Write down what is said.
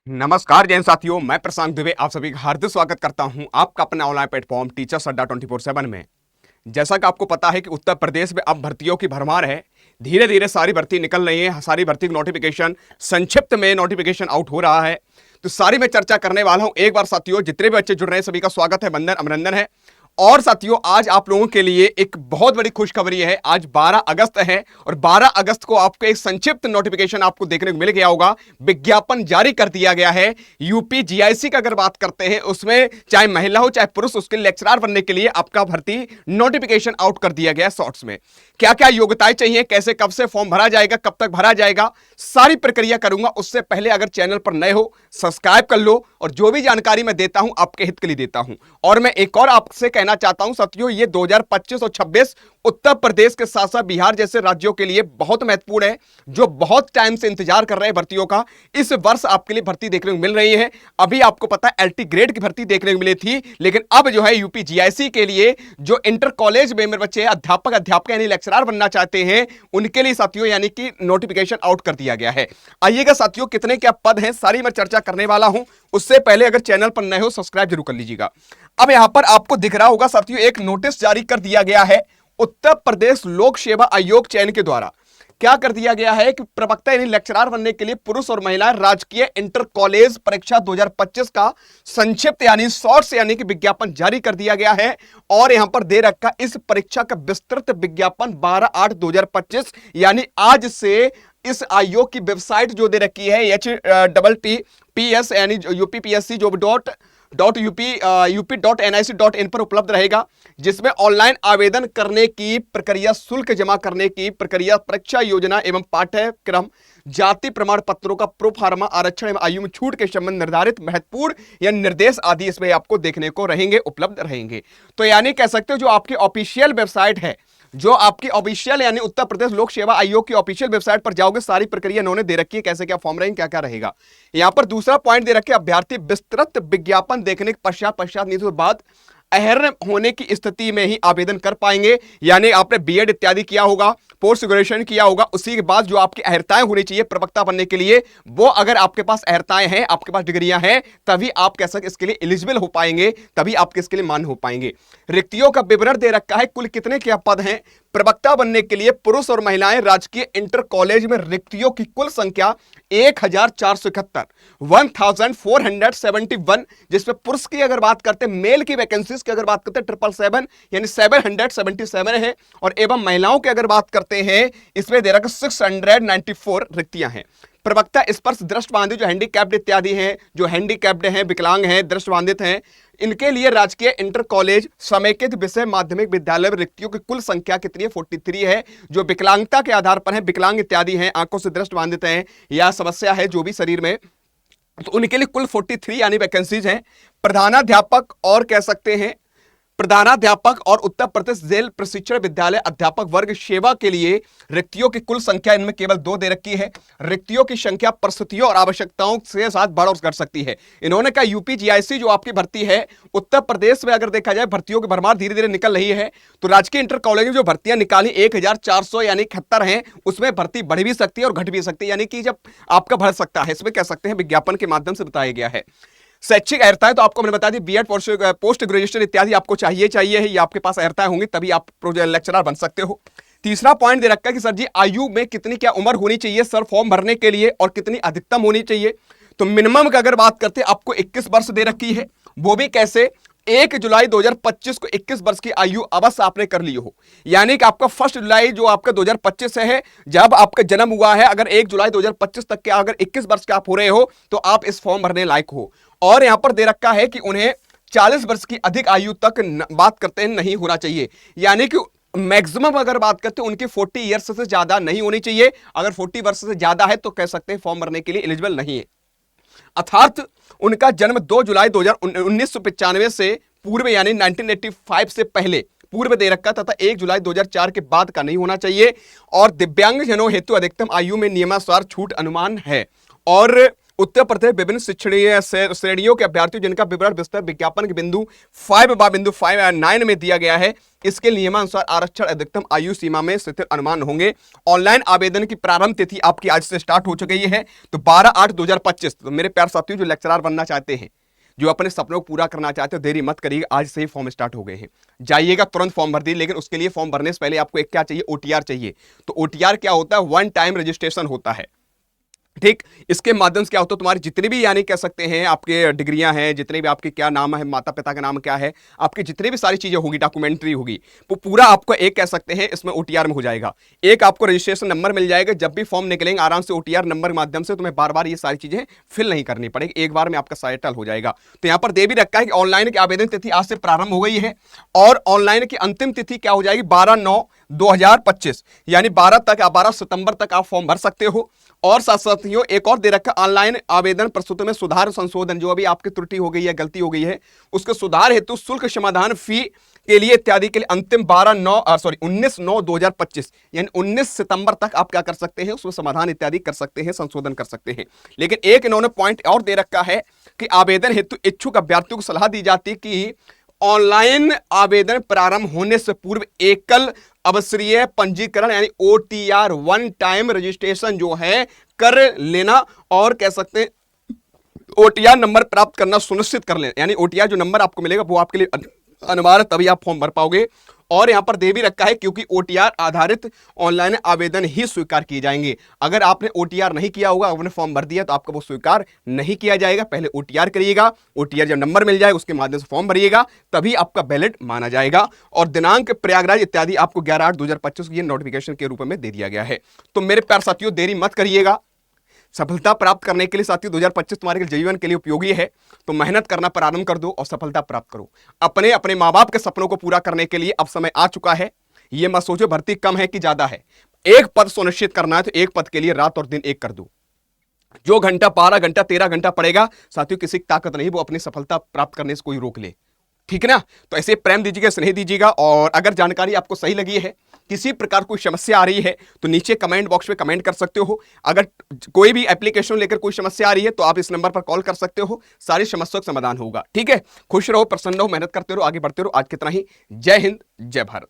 नमस्कार जैन साथियों, मैं प्रशांत दुबे आप सभी का हार्दिक स्वागत करता हूं आपका अपने ऑनलाइन प्लेटफॉर्म टीचर्स अड्डा 24/7 में। जैसा कि आपको पता है कि उत्तर प्रदेश में अब भर्तियों की भरमार है। धीरे धीरे सारी भर्ती निकल रही है, सारी भर्ती की नोटिफिकेशन संक्षिप्त में नोटिफिकेशन आउट हो रहा है, तो सारी मैं चर्चा करने वाला हूं। एक बार साथियों, जितने भी बच्चे जुड़ रहे हैं सभी का स्वागत है, वंदन अभिनंदन है। और साथियों, आज आप लोगों के लिए एक बहुत बड़ी खुशखबरी है। आज 12 अगस्त है और 12 अगस्त को आपको एक संक्षिप्त नोटिफिकेशन आपको देखने को मिल गया होगा। विज्ञापन जारी कर दिया गया है। यूपी जीआईसी का अगर बात करते हैं, उसमें चाहे महिला हो चाहे पुरुष, उसके लेक्चरर बनने के लिए आपका भर्ती नोटिफिकेशन आउट कर दिया गया शॉर्ट्स में। क्या क्या योग्यताएं चाहिए, कैसे कब से फॉर्म भरा जाएगा, कब तक भरा जाएगा, सारी प्रक्रिया करूंगा। उससे पहले अगर चैनल पर नए हो सब्सक्राइब कर लो, और जो भी जानकारी मैं देता हूं आपके हित के लिए देता हूं। और मैं एक और आपसे कहना चाहता हूं साथियों, ये 2025 और 26 उत्तर प्रदेश के साथ साथ बिहार जैसे राज्यों के लिए बहुत महत्वपूर्ण है, जो बहुत टाइम से इंतजार कर रहे हैं भर्तियों का। इस वर्ष आपके लिए भर्ती देखने को मिल रही है। अभी आपको पता है एलटी ग्रेड की भर्ती देखने को मिली थी, लेकिन अब जो है यूपी जीआईसी के लिए जो इंटर कॉलेज में मेरे बच्चे अध्यापक यानी लेक्चरर बनना चाहते हैं, उनके लिए साथियों यानी कि नोटिफिकेशन आउट कर दिया गया है। आइएगा साथियों, कितने क्या पद हैं सारी मैं चर्चा करने वाला हूं। उससे पहले अगर चैनल पर नए हो सब्सक्राइब जरूर कर लीजिएगा। अब यहां पर आपको दिख रहा होगा साथियों, एक नोटिस जारी कर दिया गया है उत्तर प्रदेश लोक सेवा आयोग चयन के द्वारा। क्या कर दिया गया है कि प्रवक्ता यानी लेक्चरर बनने के लिए पुरुष और महिला राजकीय इंटर कॉलेज परीक्षा 2025 का संक्षिप्त यानी शॉर्ट्स यानी कि विज्ञापन जारी कर दिया गया है। और यहां पर दे रखा इस परीक्षा का विस्तृत विज्ञापन 12/8/2025 यानी आज से इस आयोग की वेबसाइट जो दे रखी है HTTPS यानी यूपीपीएससी जो यूपी.nic.in पर उपलब्ध रहेगा, जिसमें ऑनलाइन आवेदन करने की प्रक्रिया, शुल्क जमा करने की प्रक्रिया, परीक्षा योजना एवं पाठ्यक्रम, जाति प्रमाण पत्रों का प्रोफार्मा, आरक्षण एवं आयु में छूट के संबंध निर्धारित महत्वपूर्ण या निर्देश आदि इसमें आपको देखने को रहेंगे, उपलब्ध रहेंगे। तो यानी कह सकते हो जो आपकी ऑफिशियल वेबसाइट है, जो आपकी ऑफिशियल यानी उत्तर प्रदेश लोक सेवा आयोग की ऑफिशियल वेबसाइट पर जाओगे, सारी प्रक्रिया इन्होंने दे रखी है, कैसे क्या फॉर्म रहेंगे, क्या क्या रहेगा। यहां पर दूसरा पॉइंट दे रखे, अभ्यर्थी विस्तृत विज्ञापन देखने के पश्चात नीति के बाद अहर्य होने की स्थिति में ही आवेदन कर पाएंगे। यानी आपने बीएड इत्यादि किया होगा, पोस्ट ग्रेजुएशन किया होगा, उसी के बाद जो आपकी अहर्ताएं होनी चाहिए प्रवक्ता बनने के लिए, वो अगर आपके पास अहर्ताएं हैं, आपके पास डिग्रियां हैं, तभी आप कह सकते इसके लिए एलिजिबल हो पाएंगे, तभी आप इसके लिए मान्य हो पाएंगे। रिक्तियों का विवरण दे रखा है, कुल कितने क्या पद हैं प्रवक्ता बनने के लिए पुरुष और महिलाएं राजकीय इंटर कॉलेज में। रिक्तियों की कुल संख्या 1471 1471, जिसमें पुरुष की अगर बात करते हैं, मेल की वैकेंसीज की अगर बात करते हैं 777 यानी 777 है, और एवं महिलाओं की अगर बात करते हैं इसमें दे रखा 694 रिक्तियां हैं। प्रवक्ता स्पर्श दृष्टिबाधित जो हैंडीकैप्ड इत्यादि हैं, जो हैंडीकैप्ड हैं, विकलांग हैं, दृष्टिबाधित हैं, इनके लिए राजकीय इंटर कॉलेज समेकित विषय माध्यमिक विद्यालय में रिक्तियों की कुल संख्या कितनी है? 43 है, जो विकलांगता के आधार पर है, विकलांग इत्यादि हैं, आंखों से दृष्टिबाधित हैं या समस्या है जो भी शरीर में, तो उनके लिए कुल 43 यानी वैकेंसीज हैं। प्रधानाध्यापक और कह सकते हैं प्रधानाध्यापक और उत्तर प्रदेश जेल प्रशिक्षण विद्यालय अध्यापक वर्ग सेवा के लिए रिक्तियों की कुल संख्या इनमें केवल 2 दे रखी है। रिक्तियों की संख्या परिस्थितियों और आवश्यकताओं के साथ बढ़ और घट सकती है। इन्होंने कहा यूपी जीआईसी जो आपकी भर्ती है उत्तर प्रदेश में, अगर देखा जाए भर्तियों की भरमार धीरे धीरे निकल रही है, तो राजकीय इंटर कॉलेज में जो भर्तियां निकाली 1400 यानी 71 हैं, उसमें भर्ती बढ़ भी सकती है और घट भी सकती है, यानी कि जब आपका बढ़ सकता है, इसमें कह सकते हैं विज्ञापन के माध्यम से बताया गया है। शैक्षिक अहर्ताएं तो आपको मैंने बता दी, बीएड पोस्ट ग्रेजुएशन इत्यादि आपको चाहिए है, ये आपके पास अहर्ताएं होंगी तभी आप लेक्चरर बन सकते हो। तीसरा पॉइंट दे रखा है कि सर जी आयु में कितनी क्या उम्र होनी चाहिए सर फॉर्म भरने के लिए, और कितनी अधिकतम होनी चाहिए। तो मिनिमम का अगर बात करते हैं आपको 21 वर्ष दे रखी है, वो भी कैसे? 1 जुलाई 2025 को 21 वर्ष की आयु अवश्य आपने कर ली हो, यानी कि आपका 1 जुलाई जो आपका 2025 से है, जब आपका जन्म हुआ है, अगर 1 जुलाई 2025 तक के अगर 21 वर्ष के आप हो रहे हो तो आप इस फॉर्म भरने लायक हो। और यहां पर दे रखा है कि उन्हें 40 वर्ष की अधिक आयु तक बात करते हैं नहीं होना चाहिए, यानी कि मैक्सिमम अगर बात करते हैं उनकी 40 ईयर्स से ज्यादा नहीं होनी चाहिए। अगर 40 वर्ष से ज्यादा है तो कह सकते हैं फॉर्म भरने के लिए एलिजिबल नहीं है। अर्थात उनका जन्म 2 जुलाई 1995 से पूर्व यानी 1985 से पहले पूर्व दे रखा तथा 1 जुलाई 2004 के बाद का नहीं होना चाहिए। और दिव्यांग जनों हेतु अधिकतम आयु में नियमानुसार छूट अनुमान है। और उत्तर प्रदेश विभिन्न शिक्षणीय श्रेणियों के अभ्यर्थियों जिनका विवरण विस्तार विज्ञापन के बिंदु 5 में दिया गया है, इसके नियमानुसार आरक्षण अधिकतम आयु सीमा में स्थित अनुमान होंगे। ऑनलाइन आवेदन की प्रारंभ तिथि आपकी आज से स्टार्ट हो चुकी है, तो 12/8/2025। तो मेरे प्यारे साथियों, जो लेक्चरर बनना चाहते हैं, जो अपने सपनों को पूरा करना चाहते हो, देरी मत करिएगा, आज से ही फॉर्म स्टार्ट हो गए हैं। जाइएगा तुरंत फॉर्म भर दीजिए। लेकिन उसके लिए फॉर्म भरने से पहले आपको एक क्या चाहिए, OTR चाहिए। तो OTR क्या होता है, वन टाइम रजिस्ट्रेशन होता है, ठीक। इसके माध्यम से क्या होता है, तुम्हारी जितनी भी यानी कह सकते हैं आपके डिग्रियां हैं, जितने भी आपके क्या नाम है, माता पिता का नाम क्या है, आपकी जितनी भी सारी चीजें होगी, डॉक्यूमेंट्री होगी, वो पूरा आपको एक कह सकते हैं इसमें OTR में हो जाएगा। एक आपको रजिस्ट्रेशन नंबर मिल जाएगा। जब भी फॉर्म निकलेंगे आराम से OTR नंबर के माध्यम से तुम्हें बार बार ये सारी चीजें फिल नहीं करनी पड़ेगी, एक बार में आपका सेटल हो जाएगा। तो यहां पर दे भी रखा है कि ऑनलाइन की आवेदन तिथि आज से प्रारंभ हो गई है और ऑनलाइन की अंतिम तिथि क्या हो जाएगी, 12/9/2025, यानी 12 सितंबर तक आप फॉर्म भर सकते हो। और साथ साथियों एक और दे रखा, ऑनलाइन आवेदन प्रस्तुति में सुधार संशोधन, जो अभी आपकी त्रुटि हो गई है, गलती हो गई है, उसके सुधार हेतु शुल्क समाधान फी के लिए इत्यादि के लिए अंतिम 19/9/2025, यानी 19 सितंबर तक आप क्या कर सकते हैं, उसमें समाधान इत्यादि कर सकते हैं, संशोधन कर सकते हैं। लेकिन एक इन्होंने पॉइंट और दे रखा है कि आवेदन हेतु इच्छुक अभ्यर्थियों को सलाह दी जाती है कि ऑनलाइन आवेदन प्रारंभ होने से पूर्व एकल अवसरीय पंजीकरण यानी OTR वन टाइम रजिस्ट्रेशन जो है कर लेना, और कह सकते हैं OTR नंबर प्राप्त करना सुनिश्चित कर लेना। यानी OTR जो नंबर आपको मिलेगा वो आपके लिए अनिवार्य, तभी आप फॉर्म भर पाओगे। और यहां पर दे भी रखा है क्योंकि OTR आधारित ऑनलाइन आवेदन ही स्वीकार किए जाएंगे। अगर आपने OTR नहीं किया होगा, आपने फॉर्म भर दिया, तो आपका वो स्वीकार नहीं किया जाएगा। पहले OTR करिएगा, OTR जब नंबर मिल जाएगा उसके माध्यम से फॉर्म भरिएगा, तभी आपका वैलिड माना जाएगा। और दिनांक प्रयागराज इत्यादि आपको 11/8/2025 ये नोटिफिकेशन के रूप में दे दिया गया है। तो मेरे प्यारे साथियों, देरी मत करिएगा। सफलता प्राप्त करने के लिए साथियों 2025 तुम्हारे जीवन के लिए उपयोगी है, तो मेहनत करना प्रारंभ कर दो और सफलता प्राप्त करो। अपने माँ बाप के सपनों को पूरा करने के लिए अब समय आ चुका है। ये मत सोचो भर्ती कम है कि ज्यादा है, एक पद सुनिश्चित करना है तो एक पद के लिए रात और दिन एक कर दो। जो घंटा 12 घंटा 13 घंटा पड़ेगा साथियों, किसी की ताकत नहीं वो अपनी सफलता प्राप्त करने से कोई रोक ले, ठीक है ना। तो ऐसे प्रेम दीजिएगा, स्नेह दीजिएगा। और अगर जानकारी आपको सही लगी है, किसी प्रकार कोई समस्या आ रही है, तो नीचे कमेंट बॉक्स में कमेंट कर सकते हो। अगर कोई भी एप्लीकेशन लेकर कोई समस्या आ रही है तो आप इस नंबर पर कॉल कर सकते हो, सारी समस्याओं का समाधान होगा, ठीक है। खुश रहो, प्रसन्न रहो, मेहनत करते रहो, आगे बढ़ते रहो। आज कितना ही। जय हिंद, जय भारत।